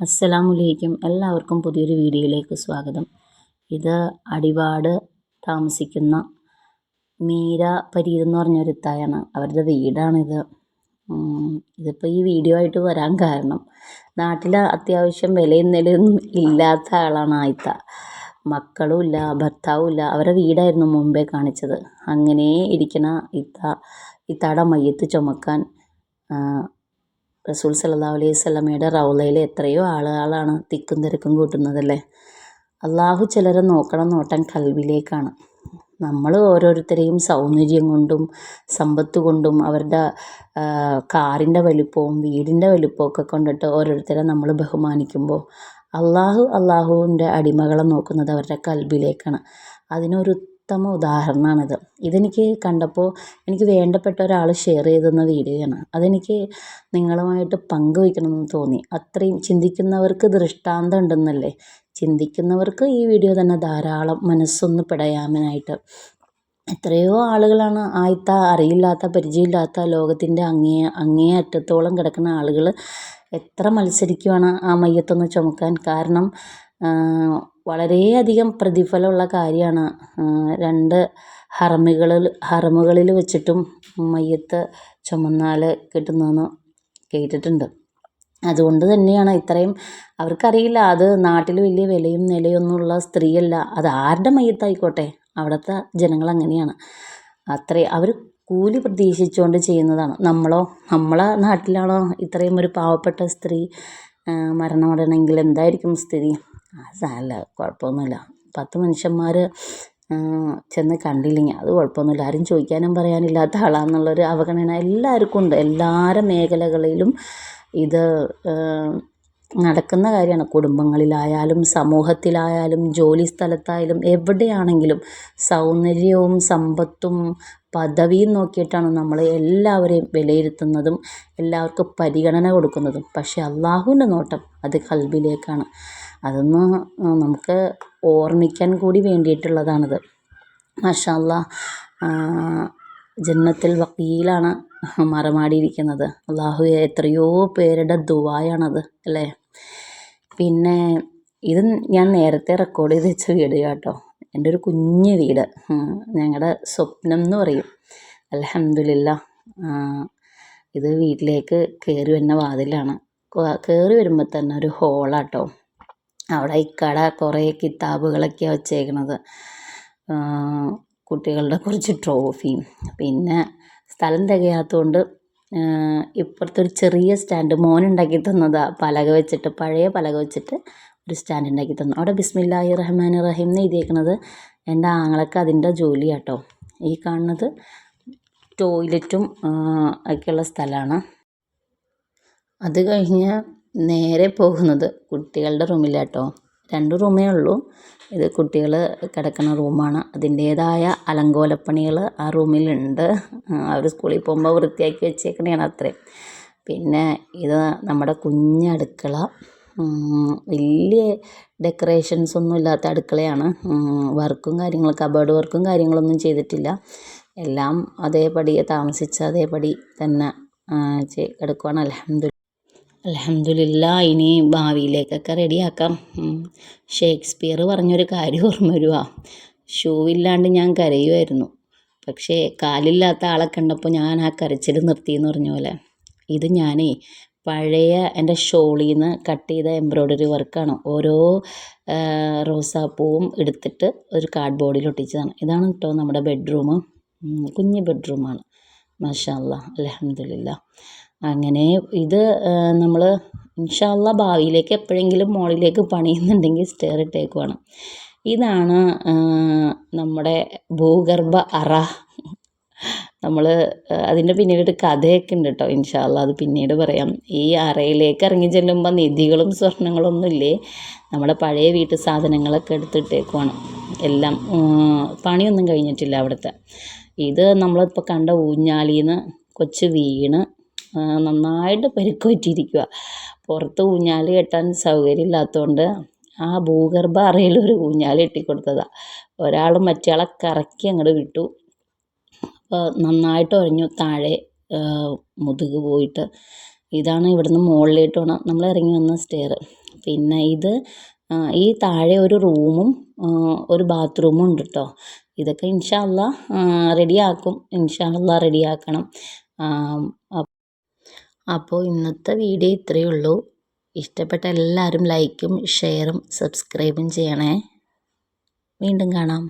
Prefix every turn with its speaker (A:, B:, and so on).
A: അസ്സലാമലൈക്കും. എല്ലാവർക്കും പുതിയൊരു വീഡിയോയിലേക്ക് സ്വാഗതം. ഇത് അടിവാട് താമസിക്കുന്ന മീര പരീത് എന്ന് പറഞ്ഞൊരു ഇത്തായാണ്. അവരുടെ വീടാണിത്. ഇതിപ്പോൾ ഈ വീഡിയോ ആയിട്ട് വരാൻ കാരണം, നാട്ടിൽ അത്യാവശ്യം വിലയും നിലയൊന്നും ഇല്ലാത്ത ആളാണ് ആ ഇത്ത. മക്കളും ഇല്ല, ഭർത്താവും ഇല്ല. അവരുടെ വീടായിരുന്നു മുമ്പേ കാണിച്ചത്. അങ്ങനെ ഇരിക്കുന്ന ഇത്താടെ മയ്യത്ത് ചുമക്കാൻ റസൂൽ സല്ലല്ലാഹു അലൈഹി വസല്ലമയുടെ റൗളയിൽ എത്രയോ ആളുകളാണ് തിക്കും തിരക്കും കൂട്ടുന്നതല്ലേ. അള്ളാഹു ചിലരെ നോക്കണ നോട്ടം കൽബിലേക്കാണ്. നമ്മൾ ഓരോരുത്തരെയും സൗന്ദര്യം കൊണ്ടും സമ്പത്ത് കൊണ്ടും അവരുടെ കാറിൻ്റെ വലിപ്പവും വീടിൻ്റെ വലിപ്പവും ഒക്കെ കൊണ്ടിട്ട് ഓരോരുത്തരെ നമ്മൾ ബഹുമാനിക്കുമ്പോൾ അള്ളാഹുവിൻ്റെ അടിമകളെ നോക്കുന്നത് അവരുടെ കൽബിലേക്കാണ്. അതിനൊരു ഉത്തമ ഉദാഹരണമാണിത്. ഇതെനിക്ക് കണ്ടപ്പോൾ എനിക്ക് വേണ്ടപ്പെട്ട ഒരാൾ ഷെയർ ചെയ്തെന്ന വീഡിയോയാണ്. അതെനിക്ക് നിങ്ങളുമായിട്ട് പങ്കുവയ്ക്കണമെന്ന് തോന്നി. അത്രയും ചിന്തിക്കുന്നവർക്ക് ദൃഷ്ടാന്തം ഉണ്ടെന്നല്ലേ. ചിന്തിക്കുന്നവർക്ക് ഈ വീഡിയോ തന്നെ ധാരാളം മനസ്സൊന്ന് പിടയാനായിട്ട്. എത്രയോ ആളുകളാണ് ആയിത്ത അറിയില്ലാത്ത പരിചയമില്ലാത്ത ലോകത്തിൻ്റെ അങ്ങേ അറ്റത്തോളം കിടക്കുന്ന ആളുകൾ എത്ര മത്സരിക്കുവാണ് ആ മയ്യത്തൊന്ന് ചുമക്കാൻ. കാരണം വളരെയധികം പ്രതിഫലമുള്ള കാര്യമാണ്. 2 ഹറമുകളിൽ വെച്ചിട്ടും മയ്യത്ത് ചുമന്നാൽ കിട്ടുന്നതെന്ന് കേട്ടിട്ടുണ്ട്. അതുകൊണ്ട് തന്നെയാണ് ഇത്രയും അവർക്കറിയില്ല. അത് നാട്ടിൽ വലിയ വിലയും നിലയൊന്നുമുള്ള സ്ത്രീയല്ല. അത് ആരുടെ മയ്യത്തായിക്കോട്ടെ, അവിടുത്തെ ജനങ്ങൾ അങ്ങനെയാണ്. അവർ കൂലി പ്രതീക്ഷിച്ചുകൊണ്ട് ചെയ്യുന്നതാണ്. നമ്മളെ നാട്ടിലാണോ ഇത്രയും ഒരു പാവപ്പെട്ട സ്ത്രീ മരണമടയണമെങ്കിൽ എന്തായിരിക്കും സ്ഥിതി? അതല്ല, കുഴപ്പമൊന്നുമില്ല. 10 മനുഷ്യന്മാർ ചെന്ന് കണ്ടില്ലെങ്കിൽ അത് കുഴപ്പമൊന്നുമില്ല. ആരും ചോദിക്കാനും പറയാനില്ലാത്ത ആളാണെന്നുള്ളൊരു അവഗണന എല്ലാവർക്കും ഉണ്ട്. എല്ലാവരുടെ മേഖലകളിലും ഇത് നടക്കുന്ന കാര്യമാണ്. കുടുംബങ്ങളിലായാലും സമൂഹത്തിലായാലും ജോലി സ്ഥലത്തായാലും എവിടെയാണെങ്കിലും സൗന്ദര്യവും സമ്പത്തും പദവിയും നോക്കിയിട്ടാണ് നമ്മൾ എല്ലാവരെയും വിലയിരുത്തുന്നതും എല്ലാവർക്കും പരിഗണന കൊടുക്കുന്നതും. പക്ഷേ അള്ളാഹുവിൻ്റെ നോട്ടം അത് ഖൽബിലേക്കാണ്. അതൊന്ന് നമുക്ക് ഓർമ്മിക്കാൻ കൂടി വേണ്ടിയിട്ടുള്ളതാണിത്. മാഷാ അല്ലാഹ്. ജന്നത്തുൽ ബഖീലാണ് മറമാടിയിരിക്കുന്നത്. അള്ളാഹു എത്രയോ പേരുടെ ദുആയാണത് അല്ലേ. പിന്നെ ഇത് ഞാൻ നേരത്തെ റെക്കോർഡ് ചെയ്ത് വെച്ച വീഡിയോ കേട്ടോ. എൻ്റെ ഒരു കുഞ്ഞു വീട്, ഞങ്ങളുടെ സ്വപ്നം എന്ന് പറയും. അൽഹംദുലില്ലാഹ്. ഇത് വീട്ടിലേക്ക് കയറി വരുന്ന വാതിലാണ്. കയറി വരുമ്പോൾ തന്നെ ഒരു ഹോളാട്ടോ. അവിടെ ഇക്കട കുറേ കിതാബുകളൊക്കെയാണ് വച്ചേക്കണത്. കുട്ടികളുടെ കുറച്ച് ട്രോഫിയും. പിന്നെ സ്ഥലം തികയാത്തതുകൊണ്ട് ഇപ്പുറത്തൊരു ചെറിയ സ്റ്റാൻഡ് മോനുണ്ടാക്കി തന്നതാണ്. പഴയ പലക വെച്ചിട്ട് ഒരു സ്റ്റാൻഡ് ഉണ്ടാക്കി തന്നു. അവിടെ ബിസ്മില്ലാഹി റഹ്മാനി റഹീം എന്ന് എഴുതിയേക്കണത് എൻ്റെ ആങ്ങളക്ക് അതിൻ്റെ ജോലി കേട്ടോ. ഈ കാണുന്നത് ടോയ്ലറ്റും ഒക്കെയുള്ള സ്ഥലമാണ്. അത് കഴിഞ്ഞ് നേരെ പോകുന്നത് കുട്ടികളുടെ റൂമിലാട്ടോ. 2 റൂമേ ഉള്ളൂ. ഇത് കുട്ടികൾ കിടക്കുന്ന റൂമാണ്. അതിൻ്റേതായ അലങ്കോലപ്പണികൾ ആ റൂമിലുണ്ട്. അവർ സ്കൂളിൽ പോകുമ്പോൾ വൃത്തിയാക്കി വെച്ചേക്കണതാണ് അത്രയും. പിന്നെ ഇത് നമ്മുടെ കുഞ്ഞടുക്കള. വലിയ ഡെക്കറേഷൻസ് ഒന്നും ഇല്ലാത്ത അടുക്കളയാണ്. വർക്കും കാര്യങ്ങളും കബേർഡ് വർക്കും കാര്യങ്ങളൊന്നും ചെയ്തിട്ടില്ല. എല്ലാം അതേപടി താമസിച്ച അതേപടി തന്നെ കിടക്കുവാണ്. അൽഹംദുലില്ലാ. ഇനി ഭാവിയിലേക്കൊക്കെ റെഡിയാക്കാം. ഷേക്സ്പിയർ പറഞ്ഞൊരു കാര്യം ഓർമ്മ വരുവാ. ഷൂ ഇല്ലാണ്ട് ഞാൻ കരയുമായിരുന്നു, പക്ഷേ കാലില്ലാത്ത ആളെ കണ്ടപ്പോൾ ഞാൻ ആ കരച്ചിൽ നിർത്തിയെന്ന് പറഞ്ഞ പോലെ ഇത് ഞാനേ പഴയ എൻ്റെ ഷോളിൽ നിന്ന് കട്ട് ചെയ്ത എംബ്രോയ്ഡറി വർക്കാണ്. ഓരോ റോസാപ്പൂവും എടുത്തിട്ട് ഒരു കാർഡ്ബോർഡിൽ ഒട്ടിച്ചതാണ്. ഇതാണ് കേട്ടോ നമ്മുടെ ബെഡ്റൂം. കുഞ്ഞ് ബെഡ്റൂമാണ്. മാഷാ അല്ലാഹ്. അൽഹംദുലില്ലാ. അങ്ങനെ ഇത് നമ്മൾ ഇൻഷാ അല്ലാഹ് ഭാവിയിലേക്ക് എപ്പോഴെങ്കിലും മുകളിലേക്ക് പണിയുന്നുണ്ടെങ്കിൽ സ്റ്റെയർ ഇട്ടേക്കുവാണ്. ഇതാണ് നമ്മുടെ ഭൂഗർഭ അറ. നമ്മൾ അതിൻ്റെ പിന്നീട് കഥയൊക്കെ ഉണ്ട് കേട്ടോ. ഇൻഷാ അല്ലാഹ് അത് പിന്നീട് പറയാം. ഈ അറയിലേക്ക് ഇറങ്ങി ചെല്ലുമ്പോൾ നിധികളും സ്വർണ്ണങ്ങളൊന്നും ഇല്ലേ. നമ്മുടെ പഴയ വീട്ടു സാധനങ്ങളൊക്കെ എടുത്തിട്ടേക്കുവാണ്. എല്ലാം പണിയൊന്നും കഴിഞ്ഞിട്ടില്ല അവിടുത്തെ. ഇത് നമ്മളിപ്പോൾ കണ്ട ഊഞ്ഞാലിന്ന് കൊച്ച് വീണ് നന്നായിട്ട് പരിക്ക് പറ്റിയിരിക്കുക. പുറത്ത് ഊഞ്ഞാൽ കെട്ടാൻ സൗകര്യമില്ലാത്തതുകൊണ്ട് ആ ഭൂഗർഭ അറയിൽ ഒരു ഊഞ്ഞാൽ കെട്ടിക്കൊടുത്തതാണ്. ഒരാൾ മറ്റേയാളെ കറക്കി അങ്ങോട്ട് വിട്ടു. അപ്പോൾ നന്നായിട്ട് ഉരഞ്ഞു താഴെ മുതുക് പോയിട്ട്. ഇതാണ് ഇവിടുന്ന് മുകളിലോട്ട് വേണം നമ്മൾ ഇറങ്ങി വന്ന സ്റ്റെയർ. പിന്നെ ഇത് ഈ താഴെ ഒരു റൂമും ഒരു ബാത്റൂമും ഉണ്ട് കേട്ടോ. ഇതൊക്കെ ഇൻഷാ അള്ളാ റെഡിയാക്കും. ഇൻഷാ അള്ളാ റെഡിയാക്കണം. അപ്പോൾ ഇന്നത്തെ വീഡിയോ ഇത്രയേ ഉള്ളൂ. ഇഷ്ടപ്പെട്ട എല്ലാവരും ലൈക്കും ഷെയറും സബ്സ്ക്രൈബും ചെയ്യണേ. വീണ്ടും കാണാം.